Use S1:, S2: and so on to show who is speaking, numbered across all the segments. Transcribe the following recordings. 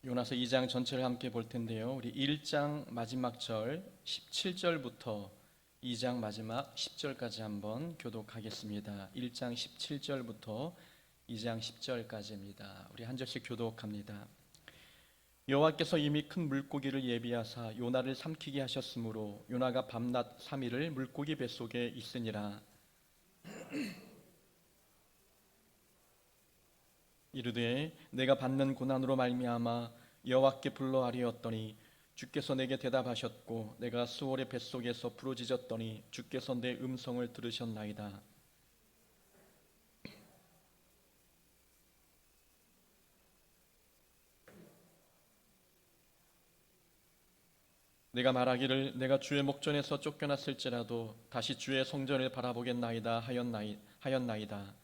S1: 요나서 2장 전체를 함께 볼 텐데요. 우리 1장 마지막 절 17절부터 2장 마지막 10절까지 한번 교독하겠습니다. 1장 17절부터 2장 10절까지입니다. 우리 한 절씩 교독합니다. 여호와께서 이미 큰 물고기를 예비하사 요나를 삼키게 하셨으므로 요나가 밤낮 3일을 물고기 뱃속에 있으니라. 이르되 내가 받는 고난으로 말미암아 여호와께 불러 아뢰었더니 주께서 내게 대답하셨고 내가 수월의 뱃속에서 부르짖었더니 주께서 내 음성을 들으셨나이다. 내가 말하기를 내가 주의 목전에서 쫓겨났을지라도 다시 주의 성전을 바라보겠나이다 하였나이다.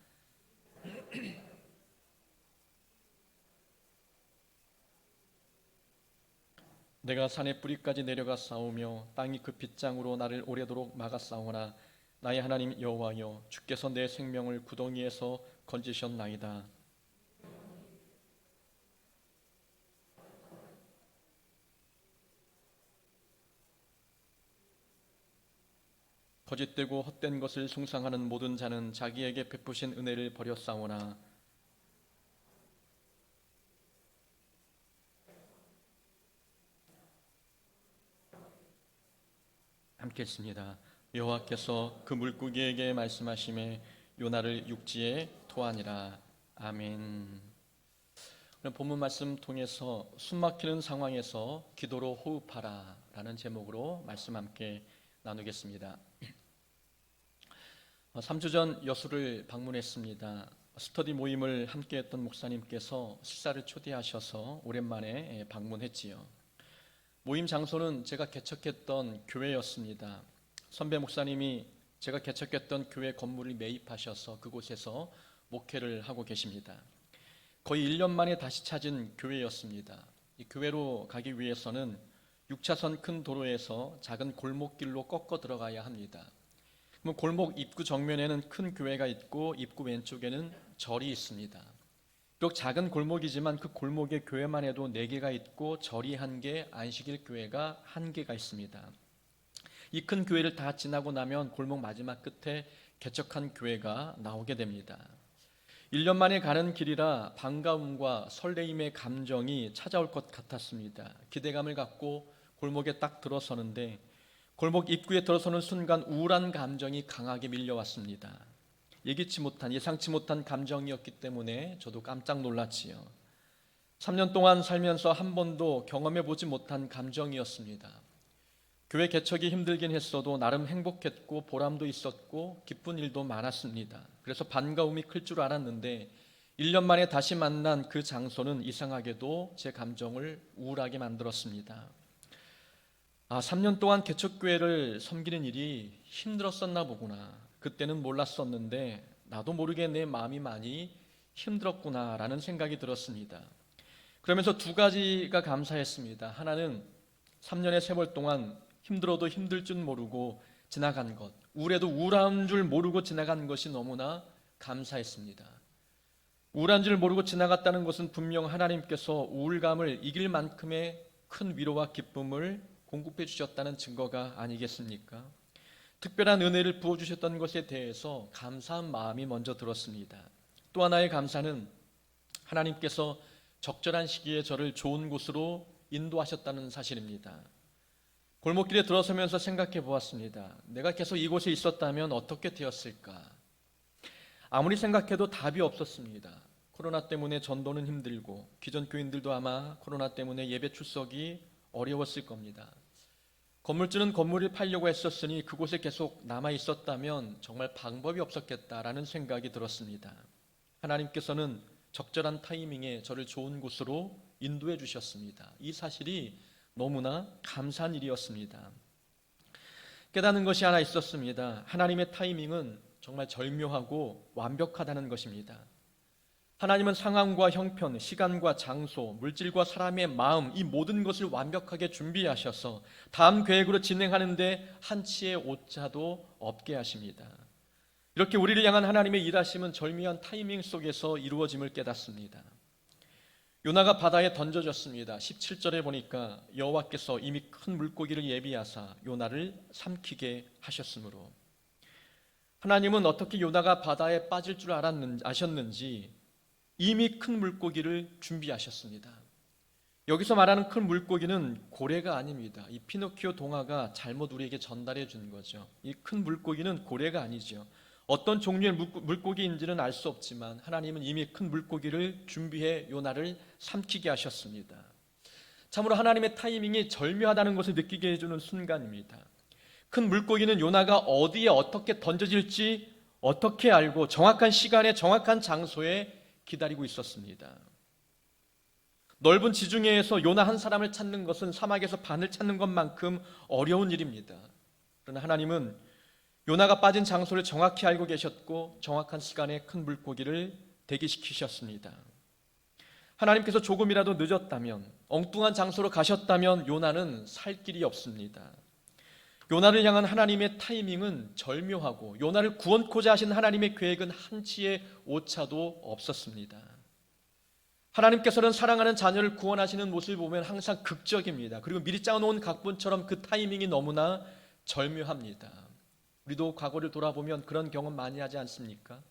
S1: 내가 산의 뿌리까지 내려가 싸우며 땅이 그 빗장으로 나를 오래도록 막아 싸우나 나의 하나님 여호와여 주께서 내 생명을 구덩이에서 건지셨나이다. 거짓되고 헛된 것을 숭상하는 모든 자는 자기에게 베푸신 은혜를 버려 싸우나 함께 했습니다. 여호와께서 그 물고기에게 말씀하시매 요나를 육지에 토하니라. 아멘. 오늘 본문 말씀 통해서 숨막히는 상황에서 기도로 호흡하라 라는 제목으로 말씀 함께 나누겠습니다. 3주 전 여수를 방문했습니다. 스터디 모임을 함께 했던 목사님께서 식사를 초대하셔서 오랜만에 방문했지요. 모임 장소는 제가 개척했던 교회였습니다. 선배 목사님이 제가 개척했던 교회 건물을 매입하셔서 그곳에서 목회를 하고 계십니다. 거의 1년 만에 다시 찾은 교회였습니다. 이 교회로 가기 위해서는 6차선 큰 도로에서 작은 골목길로 꺾어 들어가야 합니다. 그럼 골목 입구 정면에는 큰 교회가 있고 입구 왼쪽에는 절이 있습니다. 비록 작은 골목이지만 그 골목에 교회만 해도 4개가 있고 절이 1개, 안식일 교회가 1개가 있습니다. 이 큰 교회를 다 지나고 나면 골목 마지막 끝에 개척한 교회가 나오게 됩니다. 1년 만에 가는 길이라 반가움과 설레임의 감정이 찾아올 것 같았습니다. 기대감을 갖고 골목에 딱 들어서는데 골목 입구에 들어서는 순간 우울한 감정이 강하게 밀려왔습니다. 예상치 못한 감정이었기 때문에 저도 깜짝 놀랐지요. 3년 동안 살면서 한 번도 경험해 보지 못한 감정이었습니다. 교회 개척이 힘들긴 했어도 나름 행복했고 보람도 있었고 기쁜 일도 많았습니다. 그래서 반가움이 클 줄 알았는데 1년 만에 다시 만난 그 장소는 이상하게도 제 감정을 우울하게 만들었습니다. 3년 동안 개척교회를 섬기는 일이 힘들었었나 보구나. 그때는 몰랐었는데 나도 모르게 내 마음이 많이 힘들었구나라는 생각이 들었습니다. 그러면서 2가지가 감사했습니다. 하나는 3년의 세월 동안 힘들어도 힘들 줄 모르고 지나간 것, 우울해도 우울한 줄 모르고 지나간 것이 너무나 감사했습니다. 우울한 줄 모르고 지나갔다는 것은 분명 하나님께서 우울감을 이길 만큼의 큰 위로와 기쁨을 공급해 주셨다는 증거가 아니겠습니까? 특별한 은혜를 부어주셨던 것에 대해서 감사한 마음이 먼저 들었습니다. 또 하나의 감사는 하나님께서 적절한 시기에 저를 좋은 곳으로 인도하셨다는 사실입니다. 골목길에 들어서면서 생각해 보았습니다. 내가 계속 이곳에 있었다면 어떻게 되었을까? 아무리 생각해도 답이 없었습니다. 코로나 때문에 전도는 힘들고 기존 교인들도 아마 코로나 때문에 예배 출석이 어려웠을 겁니다. 건물주는 건물을 팔려고 했었으니 그곳에 계속 남아 있었다면 정말 방법이 없었겠다라는 생각이 들었습니다. 하나님께서는 적절한 타이밍에 저를 좋은 곳으로 인도해 주셨습니다. 이 사실이 너무나 감사한 일이었습니다. 깨닫는 것이 하나 있었습니다. 하나님의 타이밍은 정말 절묘하고 완벽하다는 것입니다. 하나님은 상황과 형편, 시간과 장소, 물질과 사람의 마음, 이 모든 것을 완벽하게 준비하셔서 다음 계획으로 진행하는데 한치의 오차도 없게 하십니다. 이렇게 우리를 향한 하나님의 일하심은 절묘한 타이밍 속에서 이루어짐을 깨닫습니다. 요나가 바다에 던져졌습니다. 17절에 보니까 여호와께서 이미 큰 물고기를 예비하사 요나를 삼키게 하셨으므로, 하나님은 어떻게 요나가 바다에 빠질 줄 아셨는지 이미 큰 물고기를 준비하셨습니다. 여기서 말하는 큰 물고기는 고래가 아닙니다. 이 피노키오 동화가 잘못 우리에게 전달해 준 거죠. 이 큰 물고기는 고래가 아니죠. 어떤 종류의 물고기인지는 알 수 없지만 하나님은 이미 큰 물고기를 준비해 요나를 삼키게 하셨습니다. 참으로 하나님의 타이밍이 절묘하다는 것을 느끼게 해주는 순간입니다. 큰 물고기는 요나가 어디에 어떻게 던져질지 어떻게 알고 정확한 시간에 정확한 장소에 기다리고 있었습니다. 넓은 지중해에서 요나 한 사람을 찾는 것은 사막에서 반을 찾는 것만큼 어려운 일입니다. 그러나 하나님은 요나가 빠진 장소를 정확히 알고 계셨고 정확한 시간에 큰 물고기를 대기시키셨습니다. 하나님께서 조금이라도 늦었다면, 엉뚱한 장소로 가셨다면 요나는 살 길이 없습니다. 요나를 향한 하나님의 타이밍은 절묘하고 요나를 구원코자 하신 하나님의 계획은 한치의 오차도 없었습니다. 하나님께서는 사랑하는 자녀를 구원하시는 모습을 보면 항상 극적입니다. 그리고 미리 짜놓은 각본처럼 그 타이밍이 너무나 절묘합니다. 우리도 과거를 돌아보면 그런 경험 많이 하지 않습니까?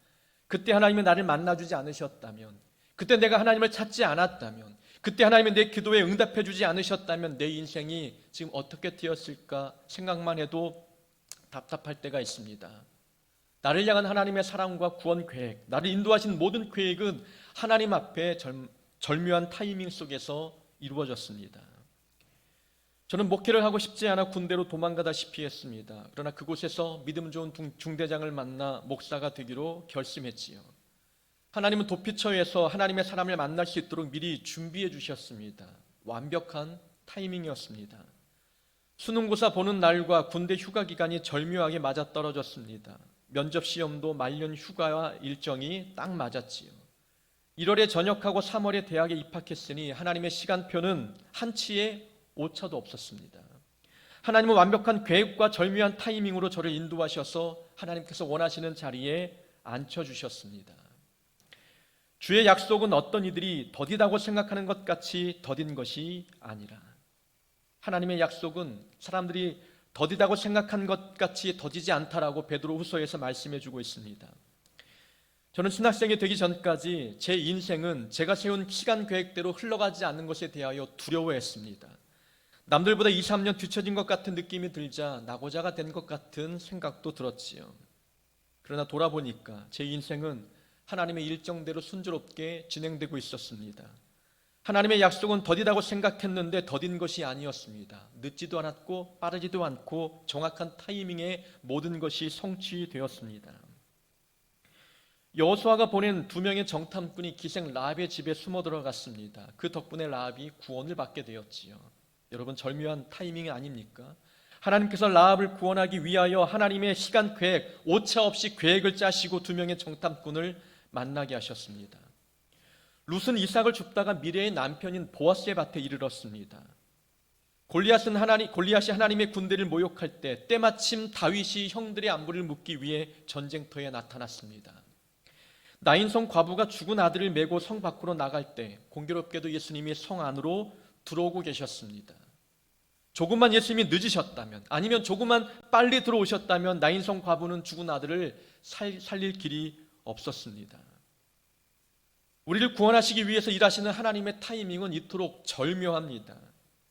S1: 그때 하나님이 나를 만나주지 않으셨다면, 그때 내가 하나님을 찾지 않았다면, 그때 하나님이 내 기도에 응답해 주지 않으셨다면 내 인생이 지금 어떻게 되었을까 생각만 해도 답답할 때가 있습니다. 나를 향한 하나님의 사랑과 구원 계획, 나를 인도하신 모든 계획은 하나님 앞에 절묘한 타이밍 속에서 이루어졌습니다. 저는 목회를 하고 싶지 않아 군대로 도망가다시피 했습니다. 그러나 그곳에서 믿음 좋은 중대장을 만나 목사가 되기로 결심했지요. 하나님은 도피처에서 하나님의 사람을 만날 수 있도록 미리 준비해 주셨습니다. 완벽한 타이밍이었습니다. 수능고사 보는 날과 군대 휴가 기간이 절묘하게 맞아떨어졌습니다. 면접 시험도 말년 휴가와 일정이 딱 맞았지요. 1월에 전역하고 3월에 대학에 입학했으니 하나님의 시간표는 한치의 오차도 없었습니다. 하나님은 완벽한 계획과 절묘한 타이밍으로 저를 인도하셔서 하나님께서 원하시는 자리에 앉혀주셨습니다. 주의 약속은 어떤 이들이 더디다고 생각하는 것 같이 더딘 것이 아니라, 하나님의 약속은 사람들이 더디다고 생각한 것 같이 더디지 않다라고 베드로후서에서 말씀해 주고 있습니다. 저는 신학생이 되기 전까지 제 인생은 제가 세운 시간 계획대로 흘러가지 않는 것에 대하여 두려워했습니다. 남들보다 2, 3년 뒤처진 것 같은 느낌이 들자 낙오자가 된 것 같은 생각도 들었지요. 그러나 돌아보니까 제 인생은 하나님의 일정대로 순조롭게 진행되고 있었습니다. 하나님의 약속은 더디다고 생각했는데 더딘 것이 아니었습니다. 늦지도 않았고 빠르지도 않고 정확한 타이밍에 모든 것이 성취되었습니다. 여호수아가 보낸 2명의 정탐꾼이 기생 라합의 집에 숨어 들어갔습니다. 그 덕분에 라합이 구원을 받게 되었지요. 여러분, 절묘한 타이밍이 아닙니까? 하나님께서 라합을 구원하기 위하여 하나님의 시간 계획, 오차 없이 계획을 짜시고 2명의 정탐꾼을 만나게 하셨습니다. 룻은 이삭을 줍다가 미래의 남편인 보아스의 밭에 이르렀습니다. 골리앗이 하나님의 군대를 모욕할 때 때마침 다윗이 형들의 안부를 묻기 위해 전쟁터에 나타났습니다. 나인성 과부가 죽은 아들을 메고 성 밖으로 나갈 때 공교롭게도 예수님이 성 안으로 들어오고 계셨습니다. 조금만 예수님이 늦으셨다면, 아니면 조금만 빨리 들어오셨다면 나인성 과부는 죽은 아들을 살릴 길이 없었습니다. 우리를 구원하시기 위해서 일하시는 하나님의 타이밍은 이토록 절묘합니다.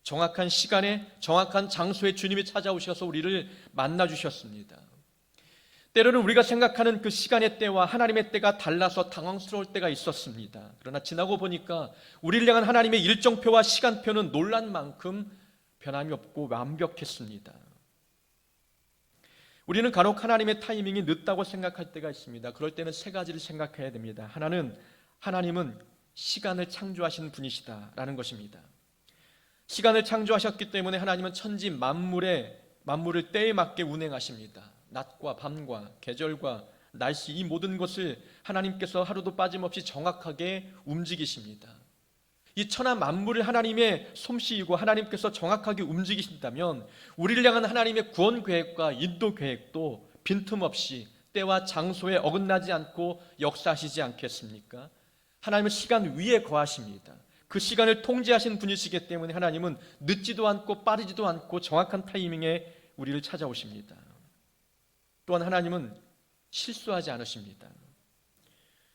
S1: 정확한 시간에 정확한 장소에 주님이 찾아오셔서 우리를 만나주셨습니다. 때로는 우리가 생각하는 그 시간의 때와 하나님의 때가 달라서 당황스러울 때가 있었습니다. 그러나 지나고 보니까 우리를 향한 하나님의 일정표와 시간표는 놀란 만큼 변함이 없고 완벽했습니다. 우리는 간혹 하나님의 타이밍이 늦다고 생각할 때가 있습니다. 그럴 때는 세 가지를 생각해야 됩니다. 하나님은 시간을 창조하신 분이시다라는 것입니다. 시간을 창조하셨기 때문에 하나님은 천지 만물을 때에 맞게 운행하십니다. 낮과 밤과 계절과 날씨, 이 모든 것을 하나님께서 하루도 빠짐없이 정확하게 움직이십니다. 이 천하 만물을 하나님의 솜씨이고 하나님께서 정확하게 움직이신다면 우리를 향한 하나님의 구원 계획과 인도 계획도 빈틈없이 때와 장소에 어긋나지 않고 역사하시지 않겠습니까? 하나님은 시간 위에 거하십니다. 그 시간을 통제하신 분이시기 때문에 하나님은 늦지도 않고 빠르지도 않고 정확한 타이밍에 우리를 찾아오십니다. 또한 하나님은 실수하지 않으십니다.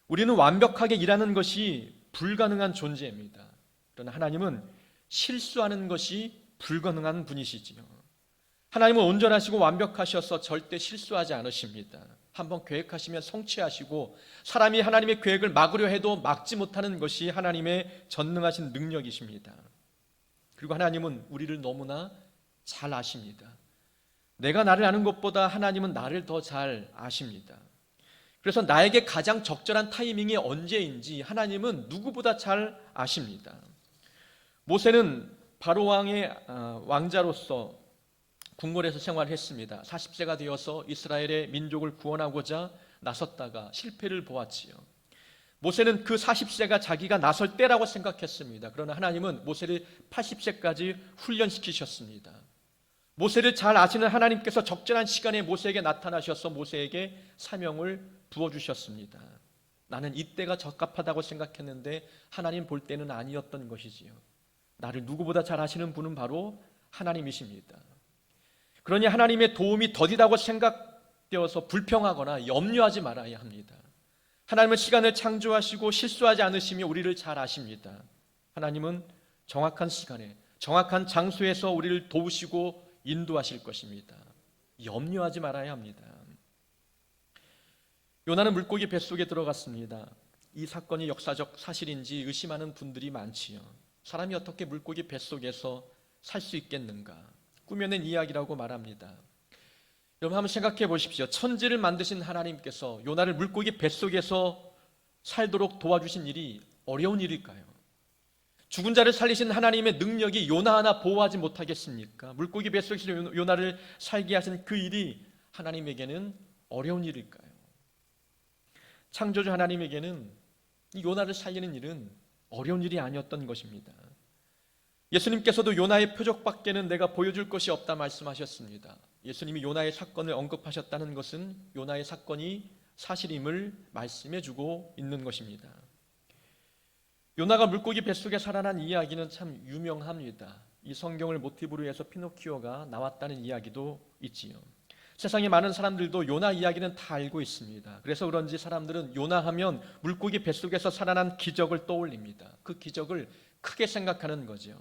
S1: 우리는 완벽하게 일하는 것이 불가능한 존재입니다. 그러나 하나님은 실수하는 것이 불가능한 분이시지요. 하나님은 온전하시고 완벽하셔서 절대 실수하지 않으십니다. 한번 계획하시면 성취하시고 사람이 하나님의 계획을 막으려 해도 막지 못하는 것이 하나님의 전능하신 능력이십니다. 그리고 하나님은 우리를 너무나 잘 아십니다. 내가 나를 아는 것보다 하나님은 나를 더 잘 아십니다. 그래서 나에게 가장 적절한 타이밍이 언제인지 하나님은 누구보다 잘 아십니다. 모세는 바로 왕의 왕자로서 궁궐에서 생활했습니다. 40세가 되어서 이스라엘의 민족을 구원하고자 나섰다가 실패를 보았지요. 모세는 그 40세가 자기가 나설 때라고 생각했습니다. 그러나 하나님은 모세를 80세까지 훈련시키셨습니다. 모세를 잘 아시는 하나님께서 적절한 시간에 모세에게 나타나셔서 모세에게 사명을 부어주셨습니다. 나는 이때가 적합하다고 생각했는데 하나님 볼 때는 아니었던 것이지요. 나를 누구보다 잘 아시는 분은 바로 하나님이십니다. 그러니 하나님의 도움이 더디다고 생각되어서 불평하거나 염려하지 말아야 합니다. 하나님은 시간을 창조하시고 실수하지 않으시며 우리를 잘 아십니다. 하나님은 정확한 시간에 정확한 장소에서 우리를 도우시고 인도하실 것입니다. 염려하지 말아야 합니다. 요나는 물고기 뱃속에 들어갔습니다. 이 사건이 역사적 사실인지 의심하는 분들이 많지요. 사람이 어떻게 물고기 뱃속에서 살 수 있겠는가? 꾸며낸 이야기라고 말합니다. 여러분 한번 생각해 보십시오. 천지를 만드신 하나님께서 요나를 물고기 뱃속에서 살도록 도와주신 일이 어려운 일일까요? 죽은 자를 살리신 하나님의 능력이 요나 하나 보호하지 못하겠습니까? 물고기 뱃속에서 요나를 살게 하신 그 일이 하나님에게는 어려운 일일까요? 창조주 하나님에게는 이 요나를 살리는 일은 어려운 일이 아니었던 것입니다. 예수님께서도 요나의 표적밖에는 내가 보여줄 것이 없다 말씀하셨습니다. 예수님이 요나의 사건을 언급하셨다는 것은 요나의 사건이 사실임을 말씀해주고 있는 것입니다. 요나가 물고기 뱃속에 살아난 이야기는 참 유명합니다. 이 성경을 모티브로 해서 피노키오가 나왔다는 이야기도 있지요. 세상에 많은 사람들도 요나 이야기는 다 알고 있습니다. 그래서 그런지 사람들은 요나 하면 물고기 뱃속에서 살아난 기적을 떠올립니다. 그 기적을 크게 생각하는 거죠.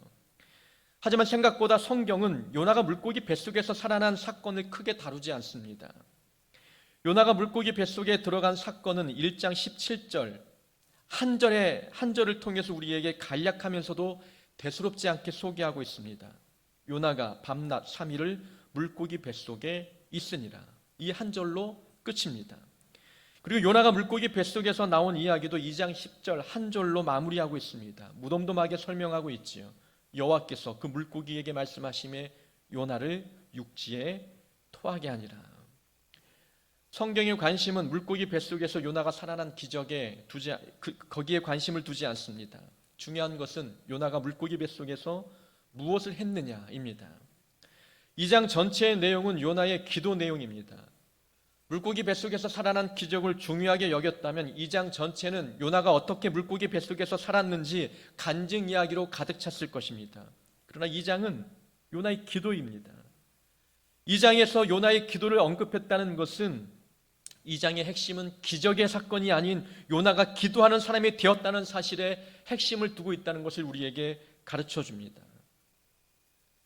S1: 하지만 생각보다 성경은 요나가 물고기 뱃속에서 살아난 사건을 크게 다루지 않습니다. 요나가 물고기 뱃속에 들어간 사건은 1장 17절 한 절을 통해서 우리에게 간략하면서도 대수롭지 않게 소개하고 있습니다. 요나가 밤낮 3일을 물고기 뱃속에 있으니라. 이 한 절로 끝입니다. 그리고 요나가 물고기 뱃속에서 나온 이야기도 2장 10절 한 절로 마무리하고 있습니다. 무덤덤하게 설명하고 있지요. 여호와께서 그 물고기에게 말씀하시매 요나를 육지에 토하게 하니라. 성경의 관심은 물고기 뱃속에서 요나가 살아난 기적에 거기에 관심을 두지 않습니다. 중요한 것은 요나가 물고기 뱃속에서 무엇을 했느냐입니다. 2장 전체의 내용은 요나의 기도 내용입니다. 물고기 뱃속에서 살아난 기적을 중요하게 여겼다면 2장 전체는 요나가 어떻게 물고기 뱃속에서 살았는지 간증 이야기로 가득 찼을 것입니다. 그러나 2장은 요나의 기도입니다. 2장에서 요나의 기도를 언급했다는 것은 2장의 핵심은 기적의 사건이 아닌 요나가 기도하는 사람이 되었다는 사실에 핵심을 두고 있다는 것을 우리에게 가르쳐 줍니다.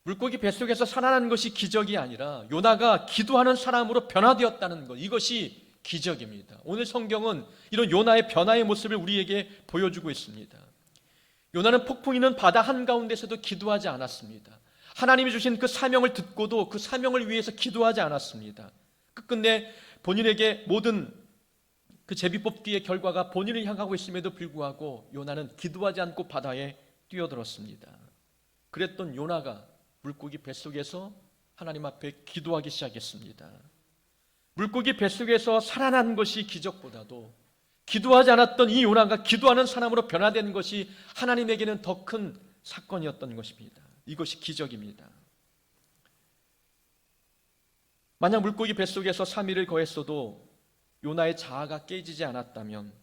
S1: 물고기 뱃속에서 살아난 것이 기적이 아니라 요나가 기도하는 사람으로 변화되었다는 것, 이것이 기적입니다. 오늘 성경은 이런 요나의 변화의 모습을 우리에게 보여주고 있습니다. 요나는 폭풍 있는 바다 한가운데서도 기도하지 않았습니다. 하나님이 주신 그 사명을 듣고도 그 사명을 위해서 기도하지 않았습니다. 끝끝내 본인에게 모든 그 제비뽑기의 결과가 본인을 향하고 있음에도 불구하고 요나는 기도하지 않고 바다에 뛰어들었습니다. 그랬던 요나가 물고기 뱃속에서 하나님 앞에 기도하기 시작했습니다. 물고기 뱃속에서 살아난 것이 기적보다도 기도하지 않았던 이 요나가 기도하는 사람으로 변화된 것이 하나님에게는 더 큰 사건이었던 것입니다. 이것이 기적입니다. 만약 물고기 뱃속에서 3일을 거했어도 요나의 자아가 깨지지 않았다면,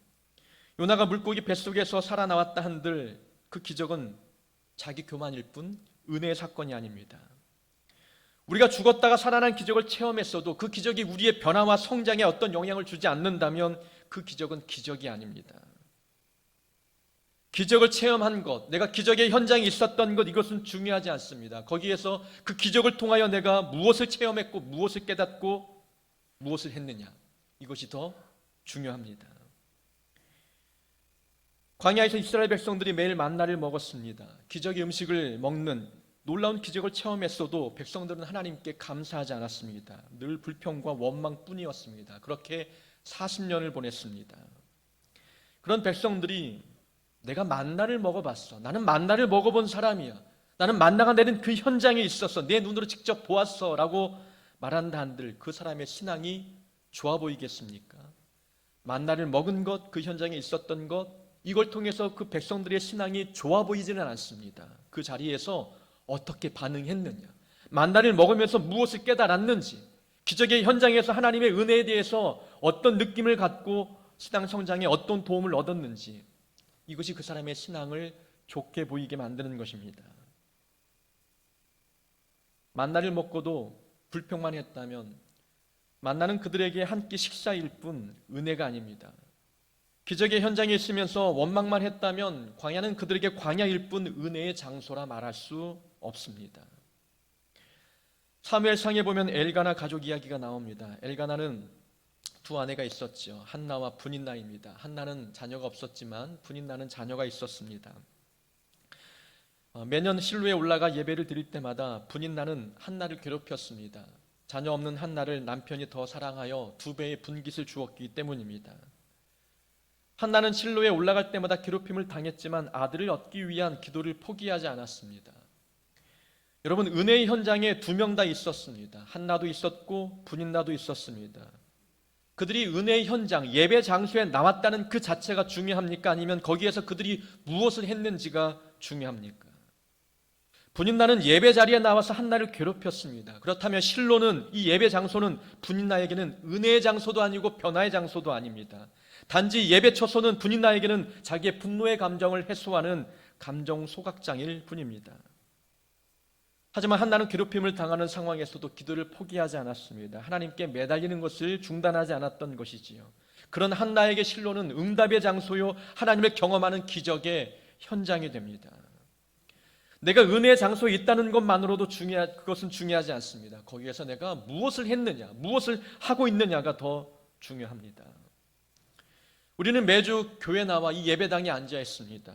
S1: 요나가 물고기 뱃속에서 살아나왔다 한들 그 기적은 자기 교만일 뿐 은혜의 사건이 아닙니다. 우리가 죽었다가 살아난 기적을 체험했어도 그 기적이 우리의 변화와 성장에 어떤 영향을 주지 않는다면 그 기적은 기적이 아닙니다. 기적을 체험한 것, 내가 기적의 현장에 있었던 것, 이것은 중요하지 않습니다. 거기에서 그 기적을 통하여 내가 무엇을 체험했고 무엇을 깨닫고 무엇을 했느냐, 이것이 더 중요합니다. 광야에서 이스라엘 백성들이 매일 만나를 먹었습니다. 기적의 음식을 먹는 놀라운 기적을 체험했어도 백성들은 하나님께 감사하지 않았습니다. 늘 불평과 원망뿐이었습니다. 그렇게 40년을 보냈습니다. 그런 백성들이 내가 만나를 먹어봤어. 나는 만나를 먹어본 사람이야. 나는 만나가 내린 그 현장에 있었어. 내 눈으로 직접 보았어. 라고 말한다 한들 그 사람의 신앙이 좋아 보이겠습니까? 만나를 먹은 것, 그 현장에 있었던 것, 이걸 통해서 그 백성들의 신앙이 좋아 보이지는 않습니다. 그 자리에서 어떻게 반응했느냐, 만나를 먹으면서 무엇을 깨달았는지, 기적의 현장에서 하나님의 은혜에 대해서 어떤 느낌을 갖고 신앙 성장에 어떤 도움을 얻었는지, 이것이 그 사람의 신앙을 좋게 보이게 만드는 것입니다. 만나를 먹고도 불평만 했다면 만나는 그들에게 한 끼 식사일 뿐 은혜가 아닙니다. 기적의 현장에 있으면서 원망만 했다면 광야는 그들에게 광야일 뿐 은혜의 장소라 말할 수 없습니다. 사무엘상에 보면 엘가나 가족 이야기가 나옵니다. 엘가나는 두 아내가 있었죠. 한나와 분인나입니다. 한나는 자녀가 없었지만 분인나는 자녀가 있었습니다. 매년 실로에 올라가 예배를 드릴 때마다 분인나는 한나를 괴롭혔습니다. 자녀 없는 한나를 남편이 더 사랑하여 2배의 분깃을 주었기 때문입니다. 한나는 실로에 올라갈 때마다 괴롭힘을 당했지만 아들을 얻기 위한 기도를 포기하지 않았습니다. 여러분, 은혜의 현장에 2명 다 있었습니다. 한나도 있었고 분인나도 있었습니다. 그들이 은혜의 현장, 예배 장소에 나왔다는 그 자체가 중요합니까? 아니면 거기에서 그들이 무엇을 했는지가 중요합니까? 분인나는 예배 자리에 나와서 한나를 괴롭혔습니다. 그렇다면 실로는, 이 예배 장소는 분인나에게는 은혜의 장소도 아니고 변화의 장소도 아닙니다. 단지 예배 처소는 분인나에게는 자기의 분노의 감정을 해소하는 감정 소각장일 뿐입니다. 하지만 한나는 괴롭힘을 당하는 상황에서도 기도를 포기하지 않았습니다. 하나님께 매달리는 것을 중단하지 않았던 것이지요. 그런 한나에게 실로는 응답의 장소요, 하나님을 경험하는 기적의 현장이 됩니다. 내가 은혜의 장소에 있다는 것만으로도 그것은 중요하지 않습니다. 거기에서 내가 무엇을 했느냐, 무엇을 하고 있느냐가 더 중요합니다. 우리는 매주 교회 나와 이 예배당에 앉아 있습니다.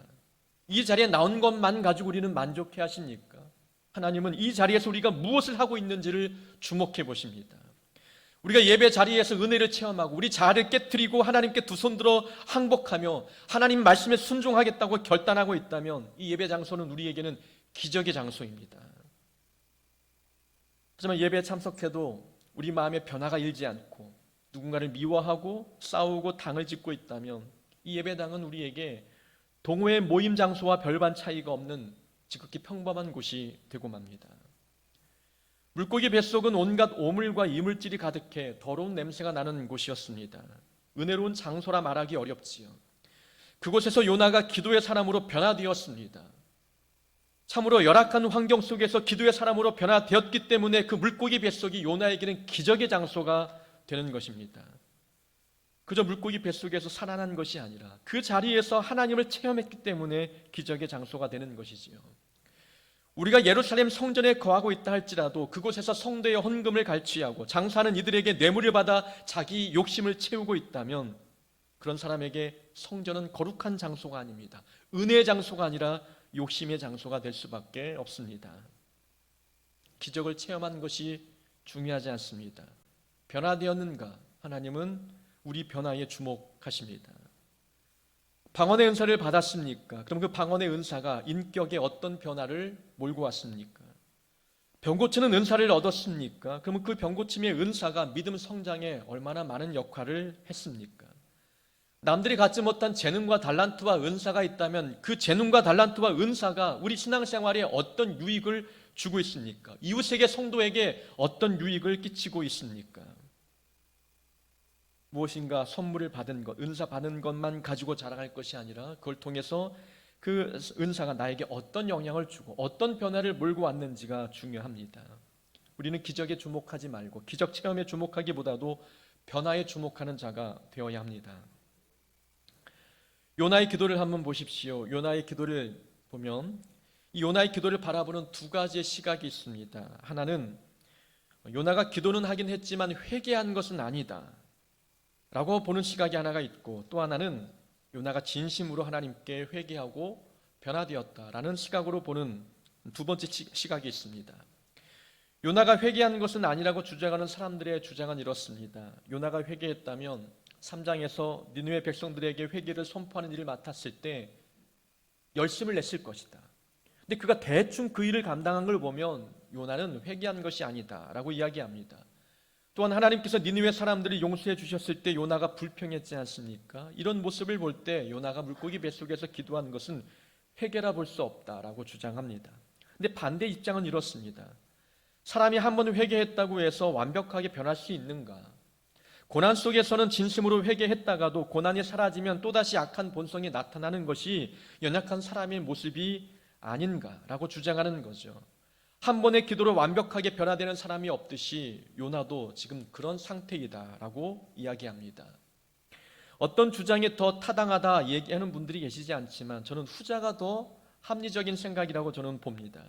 S1: 이 자리에 나온 것만 가지고 우리는 만족해 하십니까? 하나님은 이 자리에서 우리가 무엇을 하고 있는지를 주목해 보십니다. 우리가 예배 자리에서 은혜를 체험하고 우리 자아를 깨트리고 하나님께 두 손 들어 항복하며 하나님 말씀에 순종하겠다고 결단하고 있다면 이 예배 장소는 우리에게는 기적의 장소입니다. 하지만 예배에 참석해도 우리 마음에 변화가 일지 않고 누군가를 미워하고 싸우고 당을 짓고 있다면 이 예배당은 우리에게 동호회 모임 장소와 별반 차이가 없는 지극히 평범한 곳이 되고 맙니다. 물고기 뱃속은 온갖 오물과 이물질이 가득해 더러운 냄새가 나는 곳이었습니다. 은혜로운 장소라 말하기 어렵지요. 그곳에서 요나가 기도의 사람으로 변화되었습니다. 참으로 열악한 환경 속에서 기도의 사람으로 변화되었기 때문에 그 물고기 뱃속이 요나에게는 기적의 장소가 되는 것입니다. 그저 물고기 뱃속에서 살아난 것이 아니라 그 자리에서 하나님을 체험했기 때문에 기적의 장소가 되는 것이지요. 우리가 예루살렘 성전에 거하고 있다 할지라도 그곳에서 성도의 헌금을 갈취하고 장사하는 이들에게 뇌물을 받아 자기 욕심을 채우고 있다면 그런 사람에게 성전은 거룩한 장소가 아닙니다. 은혜의 장소가 아니라 욕심의 장소가 될 수밖에 없습니다. 기적을 체험한 것이 중요하지 않습니다. 변화되었는가? 하나님은 우리 변화에 주목하십니다. 방언의 은사를 받았습니까? 그럼 그 방언의 은사가 인격에 어떤 변화를 몰고 왔습니까? 병 고치는 은사를 얻었습니까? 그러면 그 병 고침의 은사가 믿음 성장에 얼마나 많은 역할을 했습니까? 남들이 갖지 못한 재능과 달란트와 은사가 있다면 그 재능과 달란트와 은사가 우리 신앙생활에 어떤 유익을 주고 있습니까? 이웃에게, 성도에게 어떤 유익을 끼치고 있습니까? 무엇인가 선물을 받은 것, 은사 받은 것만 가지고 자랑할 것이 아니라 그걸 통해서 그 은사가 나에게 어떤 영향을 주고 어떤 변화를 몰고 왔는지가 중요합니다. 우리는 기적에 주목하지 말고 기적 체험에 주목하기보다도 변화에 주목하는 자가 되어야 합니다. 요나의 기도를 한번 보십시오. 요나의 기도를 보면 이 요나의 기도를 바라보는 두 가지의 시각이 있습니다. 하나는 요나가 기도는 하긴 했지만 회개한 것은 아니다 라고 보는 시각이 하나가 있고, 또 하나는 요나가 진심으로 하나님께 회개하고 변화되었다라는 시각으로 보는 두 번째 시각이 있습니다. 요나가 회개한 것은 아니라고 주장하는 사람들의 주장은 이렇습니다. 요나가 회개했다면 3장에서 니느웨 백성들에게 회개를 선포하는 일을 맡았을 때 열심을 냈을 것이다. 근데 그가 대충 그 일을 감당한 걸 보면 요나는 회개한 것이 아니다 라고 이야기합니다. 또한 하나님께서 니느웨 사람들을 용서해 주셨을 때 요나가 불평했지 않습니까? 이런 모습을 볼 때 요나가 물고기 뱃속에서 기도한 것은 회개라 볼 수 없다라고 주장합니다. 근데 반대 입장은 이렇습니다. 사람이 한 번 회개했다고 해서 완벽하게 변할 수 있는가? 고난 속에서는 진심으로 회개했다가도 고난이 사라지면 또다시 악한 본성이 나타나는 것이 연약한 사람의 모습이 아닌가라고 주장하는 거죠. 한 번의 기도로 완벽하게 변화되는 사람이 없듯이 요나도 지금 그런 상태이다라고 이야기합니다. 어떤 주장이 더 타당하다 얘기하는 분들이 계시지 않지만 저는 후자가 더 합리적인 생각이라고 저는 봅니다.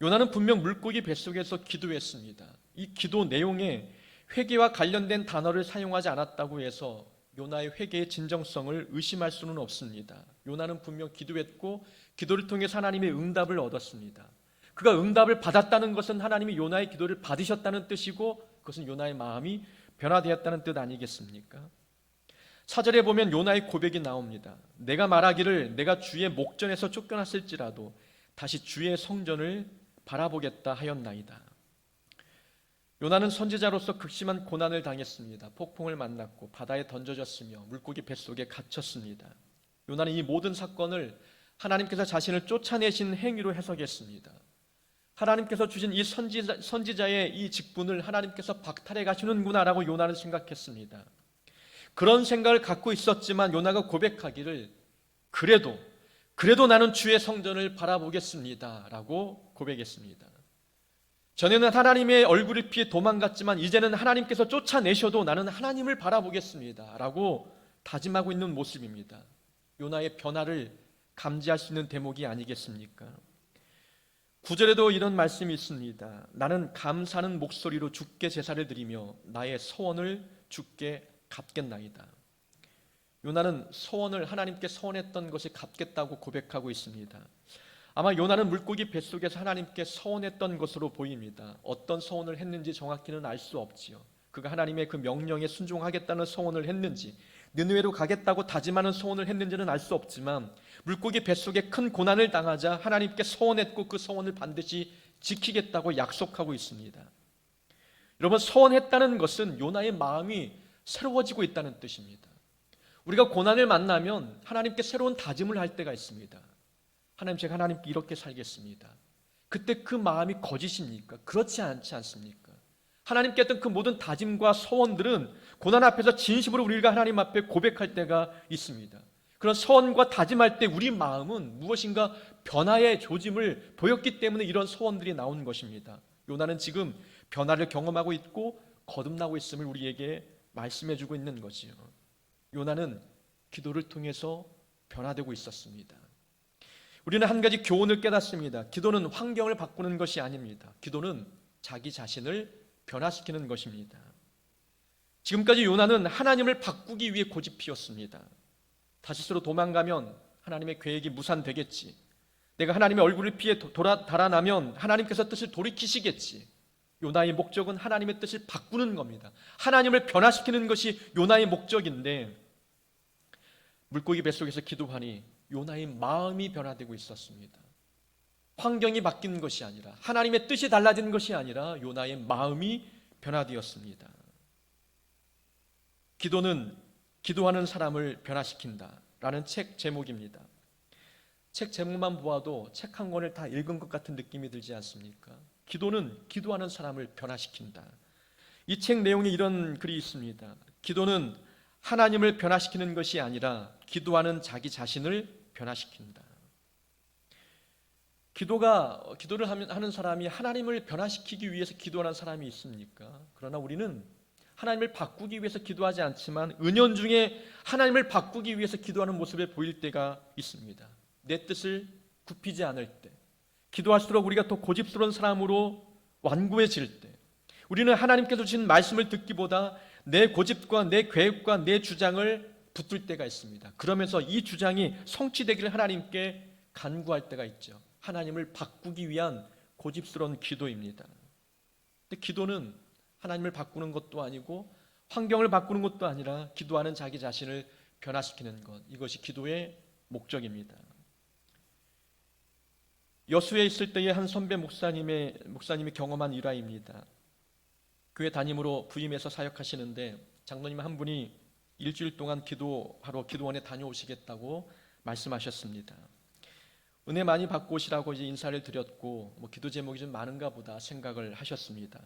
S1: 요나는 분명 물고기 뱃속에서 기도했습니다. 이 기도 내용에 회개와 관련된 단어를 사용하지 않았다고 해서 요나의 회개의 진정성을 의심할 수는 없습니다. 요나는 분명 기도했고 기도를 통해서 하나님의 응답을 얻었습니다. 그가 응답을 받았다는 것은 하나님이 요나의 기도를 받으셨다는 뜻이고 그것은 요나의 마음이 변화되었다는 뜻 아니겠습니까? 4절에 보면 요나의 고백이 나옵니다. 내가 말하기를 내가 주의 목전에서 쫓겨났을지라도 다시 주의 성전을 바라보겠다 하였나이다. 요나는 선지자로서 극심한 고난을 당했습니다. 폭풍을 만났고 바다에 던져졌으며 물고기 뱃속에 갇혔습니다. 요나는 이 모든 사건을 하나님께서 자신을 쫓아내신 행위로 해석했습니다. 하나님께서 주신 이 선지자의 이 직분을 하나님께서 박탈해 가시는구나라고 요나는 생각했습니다. 그런 생각을 갖고 있었지만 요나가 고백하기를 그래도 나는 주의 성전을 바라보겠습니다 라고 고백했습니다. 전에는 하나님의 얼굴을 피해 도망갔지만 이제는 하나님께서 쫓아내셔도 나는 하나님을 바라보겠습니다 라고 다짐하고 있는 모습입니다. 요나의 변화를 감지할 수 있는 대목이 아니겠습니까? 9절에도 이런 말씀이 있습니다. 나는 감사하는 목소리로 주께 제사를 드리며 나의 소원을 주께 갚겠나이다. 요나는 소원을 하나님께 소원했던 것이 갚겠다고 고백하고 있습니다. 아마 요나는 물고기 뱃속에서 하나님께 소원했던 것으로 보입니다. 어떤 소원을 했는지 정확히는 알 수 없지요. 그가 하나님의 그 명령에 순종하겠다는 소원을 했는지 느느웨로 가겠다고 다짐하는 소원을 했는지는 알 수 없지만 물고기 뱃속에 큰 고난을 당하자 하나님께 소원했고 그 소원을 반드시 지키겠다고 약속하고 있습니다. 여러분, 소원했다는 것은 요나의 마음이 새로워지고 있다는 뜻입니다. 우리가 고난을 만나면 하나님께 새로운 다짐을 할 때가 있습니다. 하나님, 제가 하나님께 이렇게 살겠습니다. 그때 그 마음이 거짓입니까? 그렇지 않지 않습니까? 하나님께 했던 그 모든 다짐과 소원들은 고난 앞에서 진심으로 우리가 하나님 앞에 고백할 때가 있습니다. 그런 소원과 다짐할 때 우리 마음은 무엇인가 변화의 조짐을 보였기 때문에 이런 소원들이 나오는 것입니다. 요나는 지금 변화를 경험하고 있고 거듭나고 있음을 우리에게 말씀해주고 있는 거지요. 요나는 기도를 통해서 변화되고 있었습니다. 우리는 한 가지 교훈을 깨닫습니다. 기도는 환경을 바꾸는 것이 아닙니다. 기도는 자기 자신을 변화시키는 것입니다. 지금까지 요나는 하나님을 바꾸기 위해 고집피웠습니다. 다시스로 도망가면 하나님의 계획이 무산되겠지. 내가 하나님의 얼굴을 피해 달아나면 하나님께서 뜻을 돌이키시겠지. 요나의 목적은 하나님의 뜻을 바꾸는 겁니다. 하나님을 변화시키는 것이 요나의 목적인데 물고기 뱃속에서 기도하니 요나의 마음이 변화되고 있었습니다. 환경이 바뀐 것이 아니라 하나님의 뜻이 달라진 것이 아니라 요나의 마음이 변화되었습니다. 기도는 기도하는 사람을 변화시킨다라는 책 제목입니다. 책 제목만 보아도 책 한 권을 다 읽은 것 같은 느낌이 들지 않습니까? 기도는 기도하는 사람을 변화시킨다. 이 책 내용에 이런 글이 있습니다. 기도는 하나님을 변화시키는 것이 아니라 기도하는 자기 자신을 변화시킨다. 기도를 하는 사람이 하나님을 변화시키기 위해서 기도하는 사람이 있습니까? 그러나 우리는 하나님을 바꾸기 위해서 기도하지 않지만 은연중에 하나님을 바꾸기 위해서 기도하는 모습을 보일 때가 있습니다. 내 뜻을 굽히지 않을 때, 기도할수록 우리가 더 고집스러운 사람으로 완고해질 때, 우리는 하나님께서 주신 말씀을 듣기보다 내 고집과 내 계획과 내 주장을 붙들 때가 있습니다. 그러면서 이 주장이 성취되기를 하나님께 간구할 때가 있죠. 하나님을 바꾸기 위한 고집스러운 기도입니다. 근데 기도는 하나님을 바꾸는 것도 아니고 환경을 바꾸는 것도 아니라 기도하는 자기 자신을 변화시키는 것, 이것이 기도의 목적입니다. 여수에 있을 때의 한 선배 목사님이 경험한 일화입니다. 교회 담임으로 부임해서 사역하시는데 장로님 한 분이 일주일 동안 기도하러 기도원에 다녀오시겠다고 말씀하셨습니다. 은혜 많이 받고 오시라고 이제 인사를 드렸고 기도 제목이 좀 많은가 보다 생각을 하셨습니다.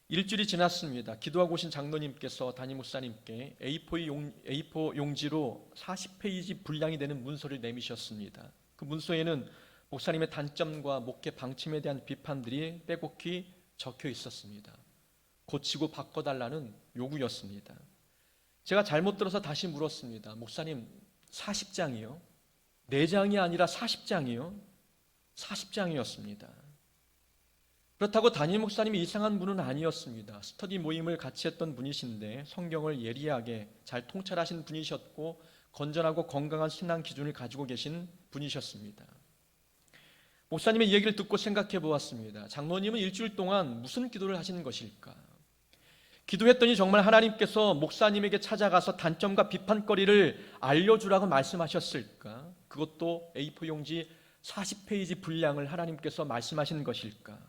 S1: 일주일이 지났습니다. 기도하고 오신 장로님께서 담임 목사님께 A4 용지로 40페이지 분량이 되는 문서를 내미셨습니다. 그 문서에는 목사님의 단점과 목회 방침에 대한 비판들이 빼곡히 적혀 있었습니다. 고치고 바꿔달라는 요구였습니다. 제가 잘못 들어서 다시 물었습니다. 목사님, 40장이요? 4장이 아니라 40장이요? 40장이었습니다. 그렇다고 담임 목사님이 이상한 분은 아니었습니다. 스터디 모임을 같이 했던 분이신데 성경을 예리하게 잘 통찰하신 분이셨고 건전하고 건강한 신앙 기준을 가지고 계신 분이셨습니다. 목사님의 얘기를 듣고 생각해 보았습니다. 장로님은 일주일 동안 무슨 기도를 하시는 것일까? 기도했더니 정말 하나님께서 목사님에게 찾아가서 단점과 비판거리를 알려주라고 말씀하셨을까? 그것도 A4 용지 40페이지 분량을 하나님께서 말씀하신 것일까?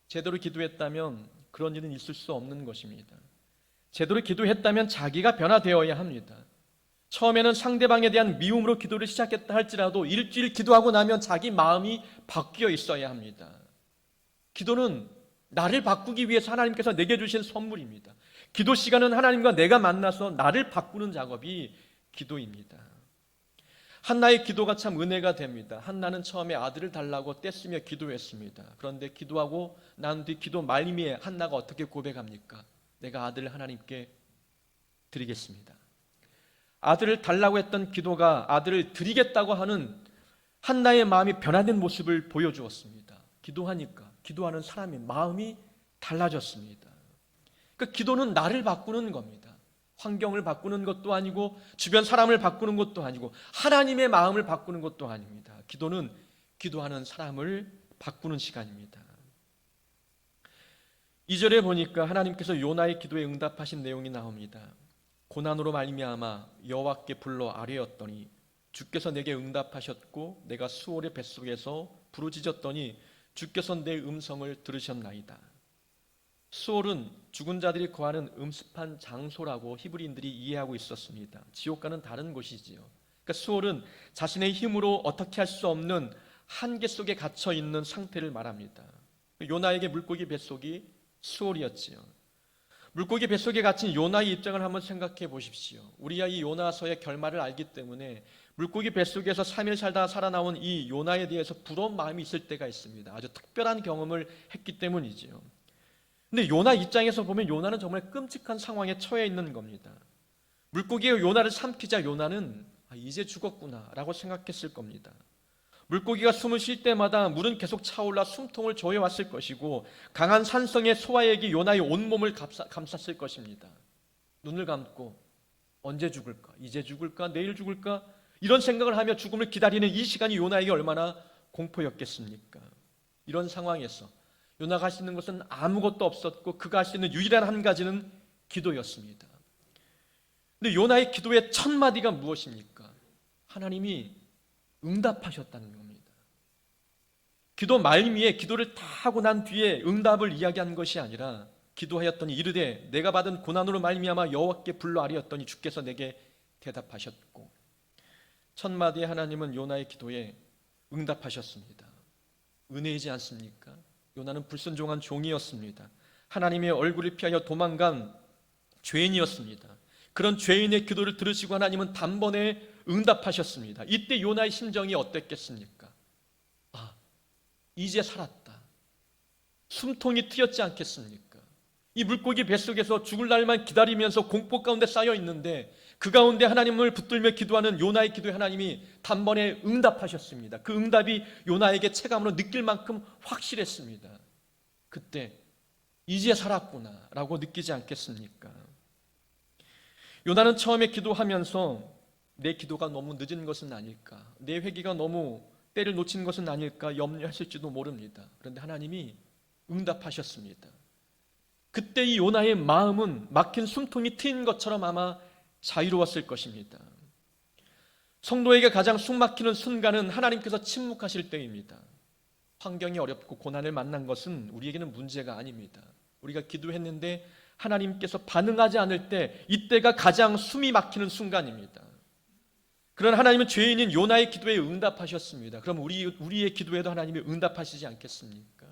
S1: 제대로 기도했다면 그런 일은 있을 수 없는 것입니다. 제대로 기도했다면 자기가 변화되어야 합니다. 처음에는 상대방에 대한 미움으로 기도를 시작했다 할지라도 일주일 기도하고 나면 자기 마음이 바뀌어 있어야 합니다. 기도는 나를 바꾸기 위해서 하나님께서 내게 주신 선물입니다. 기도 시간은 하나님과 내가 만나서 나를 바꾸는 작업이 기도입니다. 한나의 기도가 참 은혜가 됩니다. 한나는 처음에 아들을 달라고 떼쓰며 기도했습니다. 그런데 기도하고 난 뒤 기도 말미에 한나가 어떻게 고백합니까? 내가 아들을 하나님께 드리겠습니다. 아들을 달라고 했던 기도가 아들을 드리겠다고 하는 한나의 마음이 변화된 모습을 보여주었습니다. 기도하니까 기도하는 사람의 마음이 달라졌습니다. 그러니까 기도는 나를 바꾸는 겁니다. 환경을 바꾸는 것도 아니고 주변 사람을 바꾸는 것도 아니고 하나님의 마음을 바꾸는 것도 아닙니다. 기도는 기도하는 사람을 바꾸는 시간입니다. 2절에 보니까 하나님께서 요나의 기도에 응답하신 내용이 나옵니다. 고난으로 말미암아 여호와께 불러 아뢰었더니 주께서 내게 응답하셨고 내가 수월의 뱃속에서 부르짖었더니 주께서 내 음성을 들으셨나이다. 수월은 죽은 자들이 거하는 음습한 장소라고 히브리인들이 이해하고 있었습니다. 지옥과는 다른 곳이지요. 그러니까 수월은 자신의 힘으로 어떻게 할 수 없는 한계 속에 갇혀 있는 상태를 말합니다. 요나에게 물고기 뱃속이 수월이었지요. 물고기 뱃속에 갇힌 요나의 입장을 한번 생각해 보십시오. 우리야 이 요나서의 결말을 알기 때문에 물고기 뱃속에서 3일 살다 살아나온 이 요나에 대해서 부러운 마음이 있을 때가 있습니다. 아주 특별한 경험을 했기 때문이지요. 근데 요나 입장에서 보면 요나는 정말 끔찍한 상황에 처해 있는 겁니다. 물고기가 요나를 삼키자 요나는 이제 죽었구나 라고 생각했을 겁니다. 물고기가 숨을 쉴 때마다 물은 계속 차올라 숨통을 조여왔을 것이고 강한 산성의 소화액이 요나의 온몸을 감쌌을 것입니다. 눈을 감고 언제 죽을까? 이제 죽을까? 내일 죽을까? 이런 생각을 하며 죽음을 기다리는 이 시간이 요나에게 얼마나 공포였겠습니까? 이런 상황에서 요나가 할 수 있는 것은 아무것도 없었고 그가 할 수 있는 유일한 한 가지는 기도였습니다. 근데 요나의 기도의 첫 마디가 무엇입니까? 하나님이 응답하셨다는 겁니다. 기도 말미에 기도를 다 하고 난 뒤에 응답을 이야기한 것이 아니라 기도하였더니 이르되 내가 받은 고난으로 말미암아 여호와께 불러 아뢰었더니 주께서 내게 대답하셨고 첫 마디에 하나님은 요나의 기도에 응답하셨습니다. 은혜이지 않습니까? 요나는 불순종한 종이었습니다. 하나님의 얼굴을 피하여 도망간 죄인이었습니다. 그런 죄인의 기도를 들으시고 하나님은 단번에 응답하셨습니다. 이때 요나의 심정이 어땠겠습니까? 이제 살았다. 숨통이 트였지 않겠습니까? 이 물고기 뱃속에서 죽을 날만 기다리면서 공포 가운데 쌓여 있는데 그 가운데 하나님을 붙들며 기도하는 요나의 기도에 하나님이 단번에 응답하셨습니다. 그 응답이 요나에게 체감으로 느낄 만큼 확실했습니다. 그때 이제 살았구나 라고 느끼지 않겠습니까? 요나는 처음에 기도하면서 내 기도가 너무 늦은 것은 아닐까, 내 회개가 너무 때를 놓친 것은 아닐까 염려하실지도 모릅니다. 그런데 하나님이 응답하셨습니다. 그때 이 요나의 마음은 막힌 숨통이 트인 것처럼 아마 자유로웠을 것입니다. 성도에게 가장 숨막히는 순간은 하나님께서 침묵하실 때입니다. 환경이 어렵고 고난을 만난 것은 우리에게는 문제가 아닙니다. 우리가 기도했는데 하나님께서 반응하지 않을 때, 이때가 가장 숨이 막히는 순간입니다. 그러나 하나님은 죄인인 요나의 기도에 응답하셨습니다. 그럼 우리의 기도에도 하나님이 응답하시지 않겠습니까?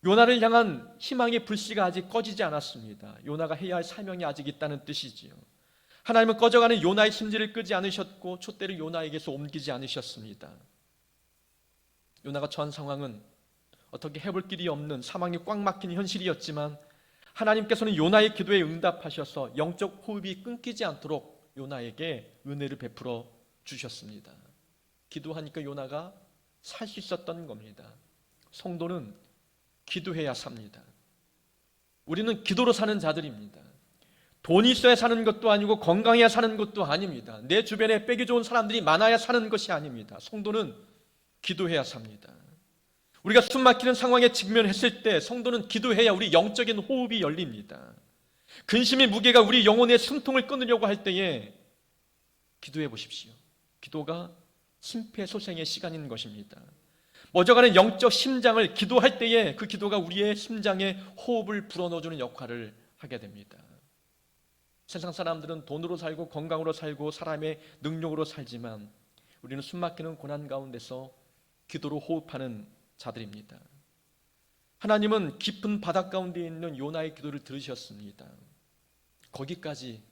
S1: 요나를 향한 희망의 불씨가 아직 꺼지지 않았습니다. 요나가 해야 할 사명이 아직 있다는 뜻이지요. 하나님은 꺼져가는 요나의 심지를 끄지 않으셨고 촛대를 요나에게서 옮기지 않으셨습니다. 요나가 처한 상황은 어떻게 해볼 길이 없는 사망이 꽉 막힌 현실이었지만 하나님께서는 요나의 기도에 응답하셔서 영적 호흡이 끊기지 않도록 요나에게 은혜를 베풀어 주셨습니다. 기도하니까 요나가 살 수 있었던 겁니다. 성도는 기도해야 삽니다. 우리는 기도로 사는 자들입니다. 돈이 있어야 사는 것도 아니고 건강해야 사는 것도 아닙니다. 내 주변에 빼기 좋은 사람들이 많아야 사는 것이 아닙니다. 성도는 기도해야 삽니다. 우리가 숨막히는 상황에 직면했을 때 성도는 기도해야 우리 영적인 호흡이 열립니다. 근심의 무게가 우리 영혼의 숨통을 끊으려고 할 때에 기도해 보십시오. 기도가 심폐소생의 시간인 것입니다. 멎어가는 영적 심장을 기도할 때에 그 기도가 우리의 심장에 호흡을 불어넣어주는 역할을 하게 됩니다. 세상 사람들은 돈으로 살고 건강으로 살고 사람의 능력으로 살지만 우리는 숨막히는 고난 가운데서 기도로 호흡하는 자들입니다. 하나님은 깊은 바닷 가운데 있는 요나의 기도를 들으셨습니다. 거기까지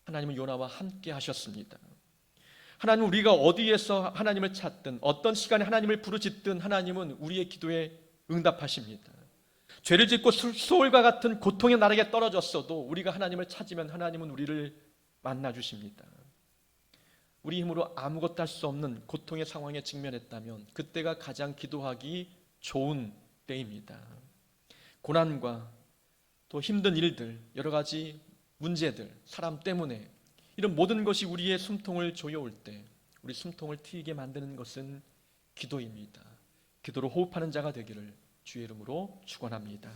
S1: 하나님은 요나와 함께 하셨습니다. 하나님은 우리가 어디에서 하나님을 찾든 어떤 시간에 하나님을 부르짖든 하나님은 우리의 기도에 응답하십니다. 죄를 짓고 수월과 같은 고통의 나락에 떨어졌어도 우리가 하나님을 찾으면 하나님은 우리를 만나주십니다. 우리 힘으로 아무것도 할 수 없는 고통의 상황에 직면했다면 그때가 가장 기도하기 좋은 때입니다. 고난과 또 힘든 일들, 여러 가지 문제들, 사람 때문에 이런 모든 것이 우리의 숨통을 조여올 때 우리 숨통을 트이게 만드는 것은 기도입니다. 기도로 호흡하는 자가 되기를 주의 이름으로 축원합니다.